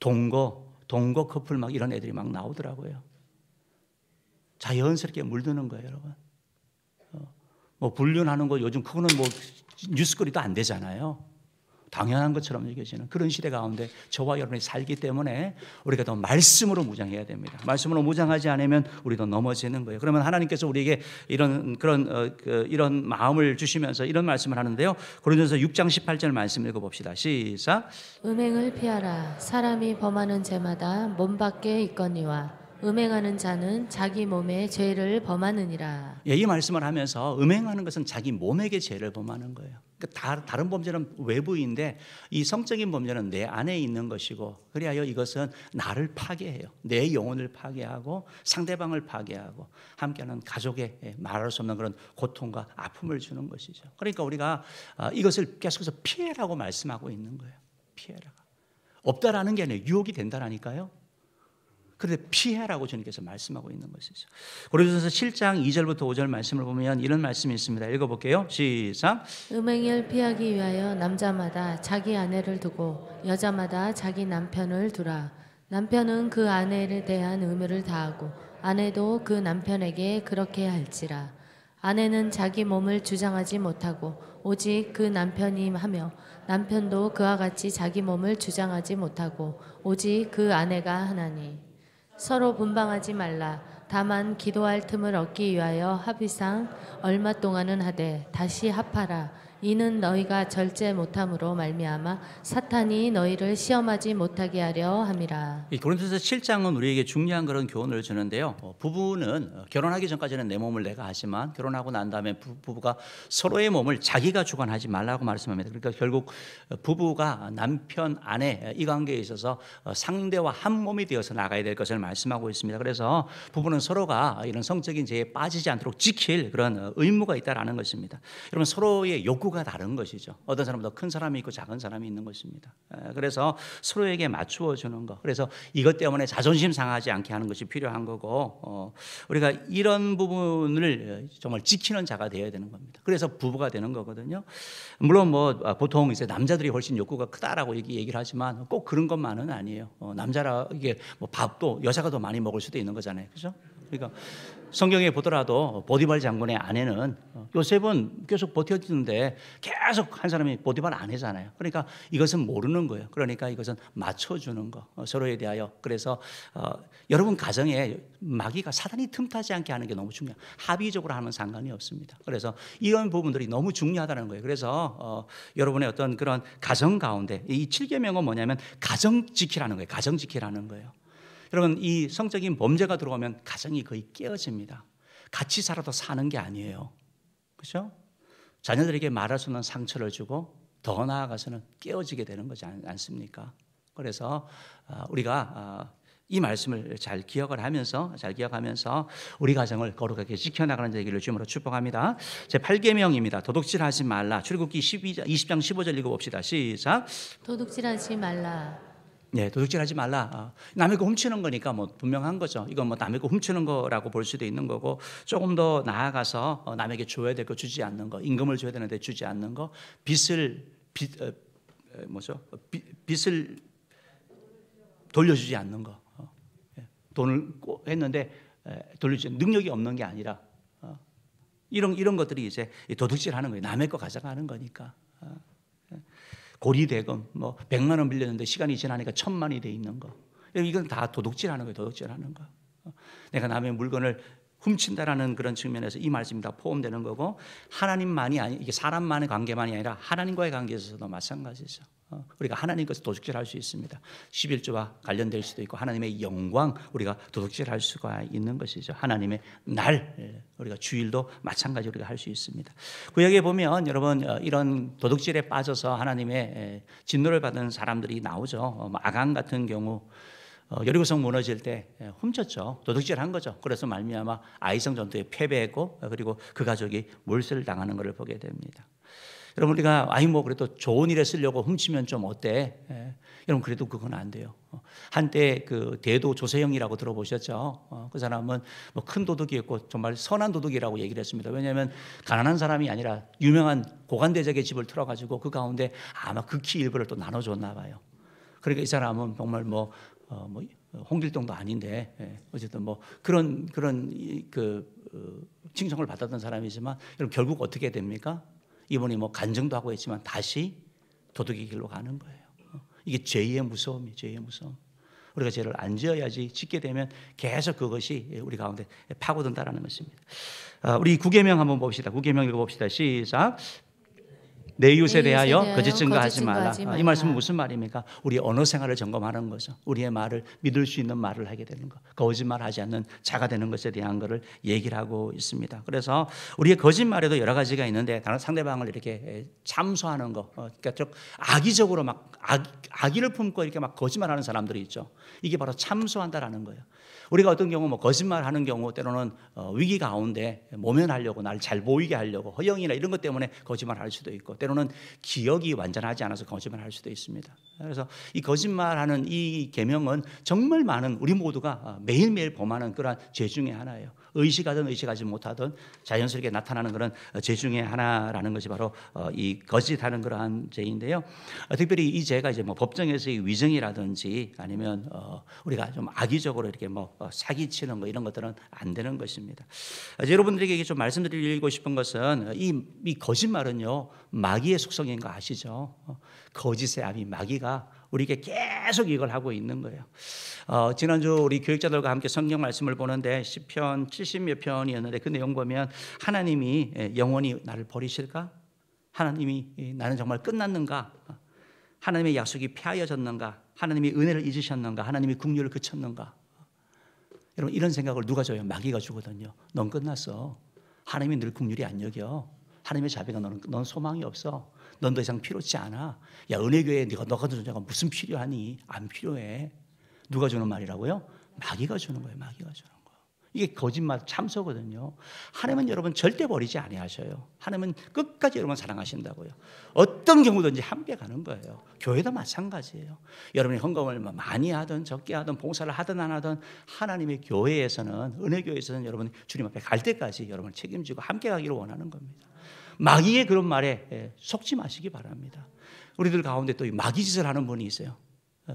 동거 커플 막 이런 애들이 막 나오더라고요. 자연스럽게 물드는 거예요, 여러분. 뭐 불륜하는 거 요즘 그거는 뭐 뉴스거리도 안 되잖아요. 당연한 것처럼 여겨지는 그런 시대 가운데 저와 여러분이 살기 때문에 우리가 더 말씀으로 무장해야 됩니다. 말씀으로 무장하지 않으면 우리도 넘어지는 거예요. 그러면 하나님께서 우리에게 이런 마음을 주시면서 이런 말씀을 하는데요. 고린도전서 6장 18절 말씀 읽어봅시다. 시작. 음행을 피하라. 사람이 범하는 죄마다 몸 밖에 있거니와 음행하는 자는 자기 몸에 죄를 범하느니라. 이 말씀을 하면서 음행하는 것은 자기 몸에게 죄를 범하는 거예요. 그러니까 다른 범죄는 외부인데 이 성적인 범죄는 내 안에 있는 것이고, 그리하여 이것은 나를 파괴해요. 내 영혼을 파괴하고 상대방을 파괴하고 함께하는 가족에 말할 수 없는 그런 고통과 아픔을 주는 것이죠. 그러니까 우리가 이것을 계속해서 피해라고 말씀하고 있는 거예요. 피해라. 없다라는 게 아니라 유혹이 된다라니까요. 그런데 피해라고 주님께서 말씀하고 있는 것이죠. 고린도전서 7장 2절부터 5절 말씀을 보면 이런 말씀이 있습니다. 읽어볼게요. 시작. 음행을 피하기 위하여 남자마다 자기 아내를 두고 여자마다 자기 남편을 두라. 남편은 그 아내에 대한 의무를 다하고 아내도 그 남편에게 그렇게 할지라. 아내는 자기 몸을 주장하지 못하고 오직 그 남편이 하며 남편도 그와 같이 자기 몸을 주장하지 못하고 오직 그 아내가 하나니. 서로 분방하지 말라. 다만 기도할 틈을 얻기 위하여 합의상 얼마 동안은 하되 다시 합하라. 이는 너희가 절제 못함으로 말미암아 사탄이 너희를 시험하지 못하게 하려 함이라. 이 고린도서 7장은 우리에게 중요한 그런 교훈을 주는데요. 부부는 결혼하기 전까지는 내 몸을 내가 하지만 결혼하고 난 다음에 부부가 서로의 몸을 자기가 주관하지 말라고 말씀합니다. 그러니까 결국 부부가 남편, 아내 이 관계에 있어서 상대와 한 몸이 되어서 나가야 될 것을 말씀하고 있습니다. 그래서 부부는 서로가 이런 성적인 죄에 빠지지 않도록 지킬 그런 의무가 있다라는 것입니다. 여러분 서로의 욕구가 다른 것이죠. 어떤 사람은 더 큰 사람이 있고 작은 사람이 있는 것입니다. 그래서 서로에게 맞추어 주는 것. 그래서 이것 때문에 자존심 상하지 않게 하는 것이 필요한 거고 우리가 이런 부분을 정말 지키는 자가 되어야 되는 겁니다. 그래서 부부가 되는 거거든요. 물론 뭐 보통 이제 남자들이 훨씬 욕구가 크다라고 얘기를 하지만 꼭 그런 것만은 아니에요. 남자라 이게 뭐 밥도 여자가 더 많이 먹을 수도 있는 거잖아요. 그렇죠? 그러니까 성경에 보더라도 보디발 장군의 아내는 요셉은 계속 버텨주는데 계속 한 사람이 보디발 아내잖아요. 그러니까 이것은 모르는 거예요. 그러니까 이것은 맞춰주는 거 서로에 대하여. 그래서 여러분 가정에 마귀가 사단이 틈타지 않게 하는 게 너무 중요해요. 합의적으로 하면 상관이 없습니다. 그래서 이런 부분들이 너무 중요하다는 거예요. 그래서 여러분의 어떤 그런 가정 가운데 이 7계명은 뭐냐면 가정 지키라는 거예요. 가정 지키라는 거예요. 여러분 이 성적인 범죄가 들어오면 가정이 거의 깨어집니다. 같이 살아도 사는 게 아니에요. 그렇죠? 자녀들에게 말할 수 없는 상처를 주고 더 나아가서는 깨어지게 되는 거지 않습니까? 그래서 우리가 이 말씀을 잘 기억하면서 우리 가정을 거룩하게 지켜나가는 되기를 주님으로 축복합니다. 제 8계명입니다. 도둑질하지 말라. 출애굽기 20장 15절 읽어봅시다. 시작. 도둑질하지 말라. 네, 도둑질하지 말라. 남의 거 훔치는 거니까 뭐 분명한 거죠. 이건 뭐 남의 거 훔치는 거라고 볼 수도 있는 거고 조금 더 나아가서 남에게 줘야 될 거 주지 않는 거, 임금을 줘야 되는데 주지 않는 거, 빚을 돌려주지 않는 거, 돈을 했는데 돌려주지 능력이 없는 게 아니라 이런 것들이 이제 도둑질하는 거예요. 남의 거 가져가는 거니까. 고리대금 뭐 100만 원 빌렸는데 시간이 지나니까 1000만이 돼 있는 거, 이건 다 도둑질하는 거예요. 도둑질하는 거. 내가 남의 물건을 훔친다라는 그런 측면에서 이 말씀이 다 포함되는 거고, 하나님만이 아니 이게 사람만의 관계만이 아니라 하나님과의 관계에서도 마찬가지죠. 우리가 하나님 것을 도둑질할 수 있습니다. 11조와 관련될 수도 있고 하나님의 영광 우리가 도둑질할 수가 있는 것이죠. 하나님의 날 우리가 주일도 마찬가지로 우리가 할 수 있습니다. 구약에 보면 여러분 이런 도둑질에 빠져서 하나님의 진노를 받은 사람들이 나오죠. 아간 같은 경우 여리고성 무너질 때 훔쳤죠. 도둑질한 거죠. 그래서 말미암아 아이성 전투에 패배했고 그리고 그 가족이 몰살을 당하는 것을 보게 됩니다. 여러분 우리가 뭐 그래도 좋은 일에 쓰려고 훔치면 좀 어때? 여러분 그래도 그건 안 돼요. 한때 그 대도 조세형이라고 들어보셨죠? 그 사람은 뭐 큰 도둑이었고 정말 선한 도둑이라고 얘기를 했습니다. 왜냐하면 가난한 사람이 아니라 유명한 고관대적의 집을 틀어가지고 그 가운데 아마 극히 일부를 또 나눠줬나 봐요. 그러니까 이 사람은 정말 뭐 홍길동도 아닌데 어쨌든 뭐 그런 칭송을 받았던 사람이지만 여러분 결국 어떻게 됩니까? 이분이 뭐 간증도 하고 있지만 다시 도둑의 길로 가는 거예요. 이게 죄의 무서움이에요. 죄의 무서움. 우리가 죄를 안 지어야지 짓게 되면 계속 그것이 우리 가운데 파고든다라는 것입니다. 우리 9계명 한번 봅시다. 9계명 읽어봅시다. 시작. 내 이웃에 대하여 거짓 증거하지 말라. 이 말씀은 무슨 말입니까? 우리 언어 생활을 점검하는 거죠. 우리의 말을 믿을 수 있는 말을 하게 되는 것, 거짓말하지 않는 자가 되는 것에 대한 것을 얘기를 하고 있습니다. 그래서 우리의 거짓말에도 여러 가지가 있는데 다른 상대방을 이렇게 참소하는 거, 그러니까 좀 악의적으로 막 악의를 품고 이렇게 막 거짓말하는 사람들이 있죠. 이게 바로 참소한다라는 거예요. 우리가 어떤 경우 뭐 거짓말하는 경우 때로는 위기 가운데 모면하려고 나를 잘 보이게 하려고 허영이나 이런 것 때문에 거짓말할 수도 있고 때로는 때로는 기억이 완전하지 않아서 거짓말할 수도 있습니다. 그래서 이 거짓말하는 이 계명은 정말 많은 우리 모두가 매일매일 범하는 그런 죄 중에 하나예요. 의식하든 의식하지 못하든 자연스럽게 나타나는 그런 죄 중에 하나라는 것이 바로 이 거짓하는 그러한 죄인데요. 특별히 이 죄가 이제 뭐 법정에서의 위증이라든지 아니면 우리가 좀 악의적으로 이렇게 뭐 사기치는 거 이런 것들은 안 되는 것입니다. 여러분들에게 좀 말씀드리고 싶은 것은 이 거짓말은요 마귀의 속성인 거 아시죠? 거짓의 아비 마귀가 우리에게 계속 이걸 하고 있는 거예요. 지난주 우리 교육자들과 함께 성경 말씀을 보는데 시편 70몇 편이었는데 그 내용 보면 하나님이 영원히 나를 버리실까? 하나님이 나는 정말 끝났는가? 하나님의 약속이 폐하여졌는가? 하나님이 은혜를 잊으셨는가? 하나님이 긍휼을 그쳤는가? 여러분 이런 생각을 누가 줘요? 마귀가 주거든요. 넌 끝났어. 하나님이 늘 긍휼이 안 여겨. 하나님의 자비가 넌 소망이 없어. 넌 더 이상 필요치 않아. 야 은혜교회에 너가 존재가 무슨 필요하니? 안 필요해. 누가 주는 말이라고요? 마귀가 주는 거예요. 마귀가 주는 거. 이게 거짓말 참소거든요. 하나님은 여러분 절대 버리지 아니하셔요. 하나님은 끝까지 여러분 사랑하신다고요. 어떤 경우든지 함께 가는 거예요. 교회도 마찬가지예요. 여러분이 헌금을 많이 하든 적게 하든 봉사를 하든 안 하든 하나님의 교회에서는 은혜교회에서는 여러분 주님 앞에 갈 때까지 여러분을 책임지고 함께 가기를 원하는 겁니다. 마귀의 그런 말에 속지 마시기 바랍니다. 우리들 가운데 또 마귀 짓을 하는 분이 있어요.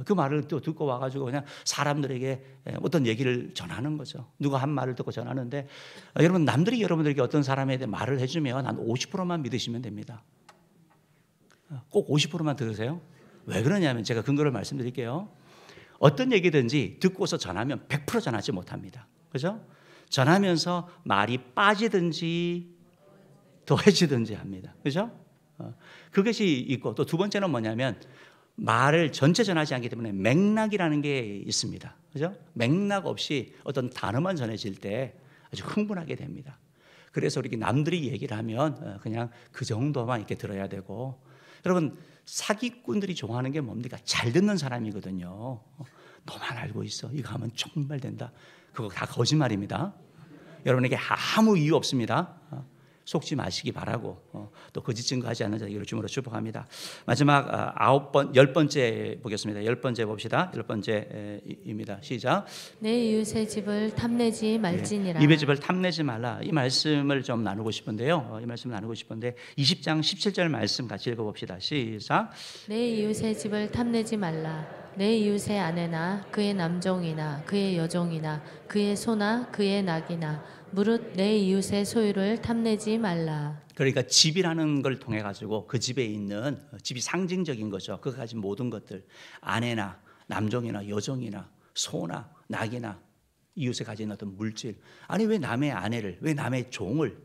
그 말을 또 듣고 와가지고 그냥 사람들에게 어떤 얘기를 전하는 거죠. 누가 한 말을 듣고 전하는데 여러분 남들이 여러분들에게 어떤 사람에 대해 말을 해주면 한 50%만 믿으시면 됩니다. 꼭 50%만 들으세요. 왜 그러냐면 제가 근거를 말씀드릴게요. 어떤 얘기든지 듣고서 전하면 100% 전하지 못합니다. 그죠? 전하면서 말이 빠지든지 더해지든지 합니다. 그죠? 그것이 있고 또 두 번째는 뭐냐면 말을 전체 전하지 않기 때문에 맥락이라는 게 있습니다. 그죠? 맥락 없이 어떤 단어만 전해질 때 아주 흥분하게 됩니다. 그래서 이렇게 남들이 얘기를 하면 그냥 그 정도만 이렇게 들어야 되고 여러분 사기꾼들이 좋아하는 게 뭡니까? 잘 듣는 사람이거든요. 너만 알고 있어. 이거 하면 정말 된다. 그거 다 거짓말입니다. 여러분에게 아무 이유 없습니다. 속지 마시기 바라고 또 거짓 증거하지 않는 자에게 주님으로 축복합니다. 마지막 10번째 보겠습니다. 10번째 봅시다. 10번째입니다. 시작. 내 이웃의 집을 탐내지 말지니라. 입의 집을 탐내지 말라. 이 말씀을 좀 나누고 싶은데요. 이 말씀을 나누고 싶은데 20장 17절 말씀 같이 읽어봅시다. 시작. 내 이웃의 집을 탐내지 말라. 내 이웃의 아내나 그의 남종이나 그의 여종이나 그의 소나 그의 낙이나 무릇 내 이웃의 소유를 탐내지 말라. 그러니까 집이라는 걸 통해 가지고 그 집에 있는 집이 상징적인 거죠. 그가 가진 모든 것들 아내나 남종이나 여종이나 소나 낙이나 이웃에 가진 어떤 물질 아니 왜 남의 아내를 왜 남의 종을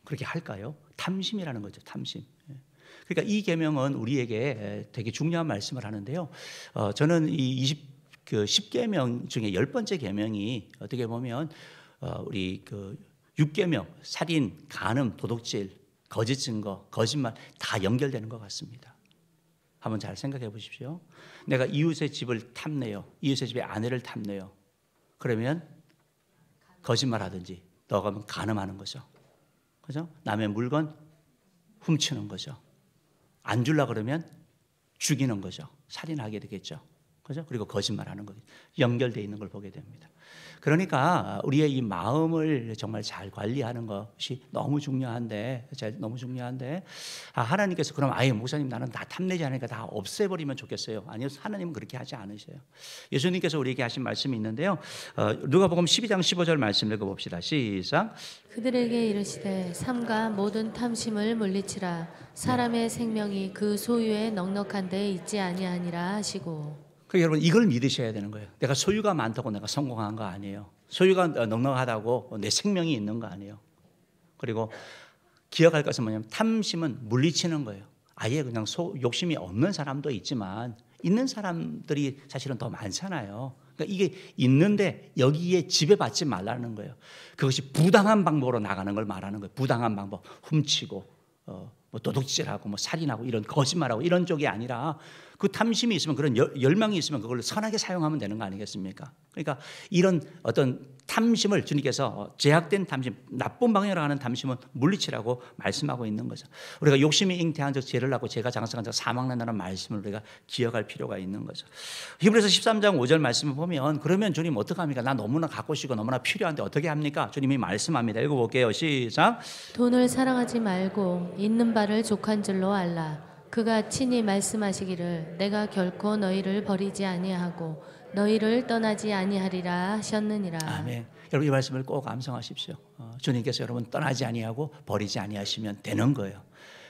그렇게 할까요? 탐심이라는 거죠. 탐심. 그러니까 이 계명은 우리에게 되게 중요한 말씀을 하는데요. 저는 이 10계명 중에 10번째 계명이 어떻게 보면 우리 그 6계명 살인, 간음, 도둑질, 거짓 증거, 거짓말 다 연결되는 것 같습니다. 한번 잘 생각해 보십시오. 내가 이웃의 집을 탐내요. 이웃의 집의 아내를 탐내요. 그러면 거짓말하든지 너가 하면 간음하는 거죠. 그죠? 남의 물건 훔치는 거죠. 안 주려 그러면 죽이는 거죠. 살인하게 되겠죠. 그죠? 그리고 거짓말하는 거 연결되어 있는 걸 보게 됩니다. 그러니까 우리의 이 마음을 정말 잘 관리하는 것이 너무 중요한데, 하나님께서 그럼 아예 목사님 나는 다 탐내지 않으니까 다 없애버리면 좋겠어요. 아니요, 하나님은 그렇게 하지 않으셔요. 예수님께서 우리에게 하신 말씀이 있는데요. 누가복음 12장 15절 말씀 읽어봅시다. 시작. 그들에게 이르시되 삼가 모든 탐심을 물리치라. 사람의 생명이 그 소유에 넉넉한 데 있지 아니하니라 하시고. 그러니까 여러분 이걸 믿으셔야 되는 거예요. 내가 소유가 많다고 내가 성공한 거 아니에요. 소유가 넉넉하다고 내 생명이 있는 거 아니에요. 그리고 기억할 것은 뭐냐면 탐심은 물리치는 거예요. 아예 그냥 욕심이 없는 사람도 있지만 있는 사람들이 사실은 더 많잖아요. 그러니까 이게 있는데 여기에 지배받지 말라는 거예요. 그것이 부당한 방법으로 나가는 걸 말하는 거예요. 부당한 방법, 훔치고 뭐 도둑질하고 뭐 살인하고 이런 거짓말하고 이런 쪽이 아니라 그 탐심이 있으면, 그런 열망이 있으면 그걸 선하게 사용하면 되는 거 아니겠습니까? 그러니까 이런 어떤 탐심을 주님께서 제약된 탐심, 나쁜 방향으로 가는 탐심은 물리치라고 말씀하고 있는 거죠. 우리가 욕심이 잉태한 적 죄를 낳고 죄가 장성한 적 사망 난다는 말씀을 우리가 기억할 필요가 있는 거죠. 히브리서 13장 5절 말씀을 보면, 그러면 주님 어떡합니까? 나 너무나 갖고 싶고 너무나 필요한데 어떻게 합니까? 주님이 말씀합니다. 읽어볼게요. 시작. 돈을 사랑하지 말고 있는 바를 족한 줄로 알라. 그가 친히 말씀하시기를 내가 결코 너희를 버리지 아니하고 너희를 떠나지 아니하리라 하셨느니라. 아멘. 여러분 이 말씀을 꼭 암송하십시오. 주님께서 여러분 떠나지 아니하고 버리지 아니하시면 되는 거예요.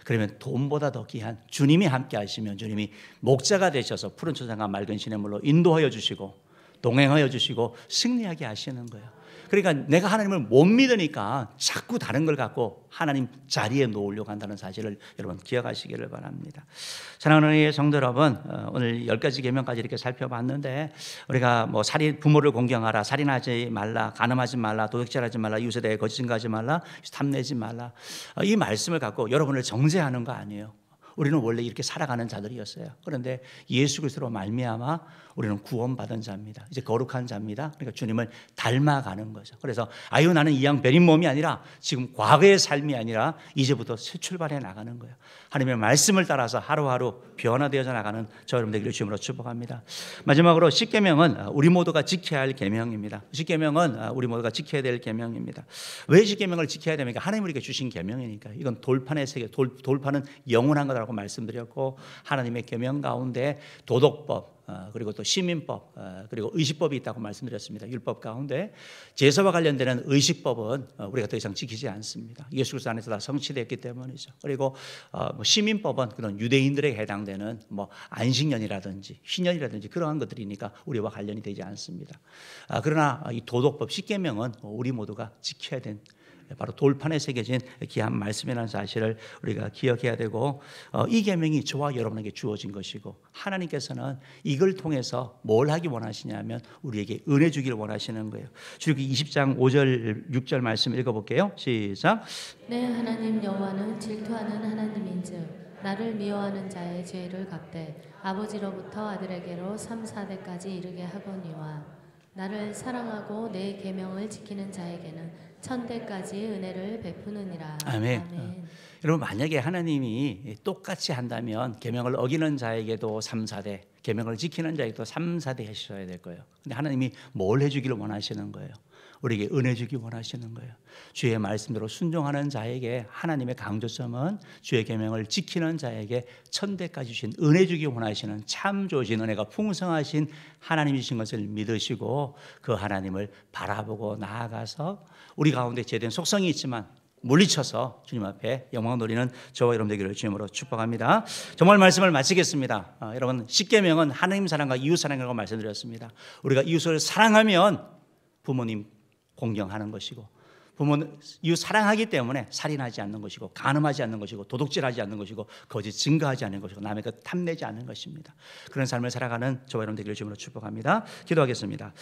그러면 돈보다 더 귀한 주님이 함께 하시면, 주님이 목자가 되셔서 푸른 초장과 맑은 시냇물로 인도하여 주시고 동행하여 주시고 승리하게 하시는 거예요. 그러니까 내가 하나님을 못 믿으니까 자꾸 다른 걸 갖고 하나님 자리에 놓으려고 한다는 사실을 여러분 기억하시기를 바랍니다. 사랑하는 성도 여러분, 오늘 10가지 계명까지 이렇게 살펴봤는데, 우리가 뭐 부모를 공경하라, 살인하지 말라, 간음하지 말라, 도둑질하지 말라, 이웃에 대해 거짓 증거하지 말라, 탐내지 말라, 이 말씀을 갖고 여러분을 정죄하는 거 아니에요. 우리는 원래 이렇게 살아가는 자들이었어요. 그런데 예수 그리스도로 말미암아 우리는 구원받은 자입니다. 이제 거룩한 자입니다. 그러니까 주님을 닮아가는 거죠. 그래서 아유 나는 이왕 베린 몸이 아니라 지금 과거의 삶이 아니라 이제부터 새 출발해 나가는 거예요. 하나님의 말씀을 따라서 하루하루 변화되어져 나가는 저 여러분 되기를 주님으로 축복합니다. 마지막으로 십계명은 우리 모두가 지켜야 할 계명입니다. 십계명은 우리 모두가 지켜야 될 계명입니다. 왜 십계명을 지켜야 됩니까? 하나님 우리에게 주신 계명이니까. 이건 돌판의 세계, 돌판은 영원한 거라고 말씀드렸고, 하나님의 계명 가운데 도덕법, 그리고 또 시민법, 그리고 의식법이 있다고 말씀드렸습니다. 율법 가운데 제사와 관련되는 의식법은 우리가 더 이상 지키지 않습니다. 예수 그리스도 안에서 다 성취되었기 때문이죠. 그리고 시민법은 그런 유대인들에게 해당되는 뭐 안식년이라든지 희년이라든지 그러한 것들이니까 우리와 관련이 되지 않습니다. 그러나 이 도덕법, 십계명은 우리 모두가 지켜야 된, 바로 돌판에 새겨진 귀한 말씀이라는 사실을 우리가 기억해야 되고, 이 계명이 저와 여러분에게 주어진 것이고, 하나님께서는 이걸 통해서 뭘 하기 원하시냐면 우리에게 은혜 주기를 원하시는 거예요. 출애굽기 20장 5절 6절 말씀 읽어볼게요. 시작. 내 하나님 여호와는 질투하는 하나님인즉 나를 미워하는 자의 죄를 갚되 아버지로부터 아들에게로 3, 4대까지 이르게 하거니와 나를 사랑하고 내 계명을 지키는 자에게는 1000대까지 은혜를 베푸느니라. 아멘. 아멘. 여러분 만약에 하나님이 똑같이 한다면 계명을 어기는 자에게도 3, 4대, 계명을 지키는 자에게도 3, 4대 하셔야 될 거예요. 근데 하나님이 뭘 해주기를 원하시는 거예요? 우리에게 은혜 주기 원하시는 거예요. 주의 말씀대로 순종하는 자에게 하나님의 강조점은 주의 계명을 지키는 자에게 1000대까지 주신 은혜 주기 원하시는 참 좋으신 은혜가 풍성하신 하나님이신 것을 믿으시고 그 하나님을 바라보고 나아가서 우리 가운데 제된 속성이 있지만 물리쳐서 주님 앞에 영광 돌리는 저와 여러분 되기를 주님으로 축복합니다. 정말 말씀을 마치겠습니다. 여러분 십계명은 하나님 사랑과 이웃 사랑이라고 말씀드렸습니다. 우리가 이웃을 사랑하면 부모님 공경하는 것이고, 부모는 이웃 사랑하기 때문에 살인하지 않는 것이고, 간음하지 않는 것이고, 도둑질하지 않는 것이고, 거짓 증거하지 않는 것이고, 남의 것 탐내지 않는 것입니다. 그런 삶을 살아가는 저와 여러분 되기를 주님으로 축복합니다. 기도하겠습니다.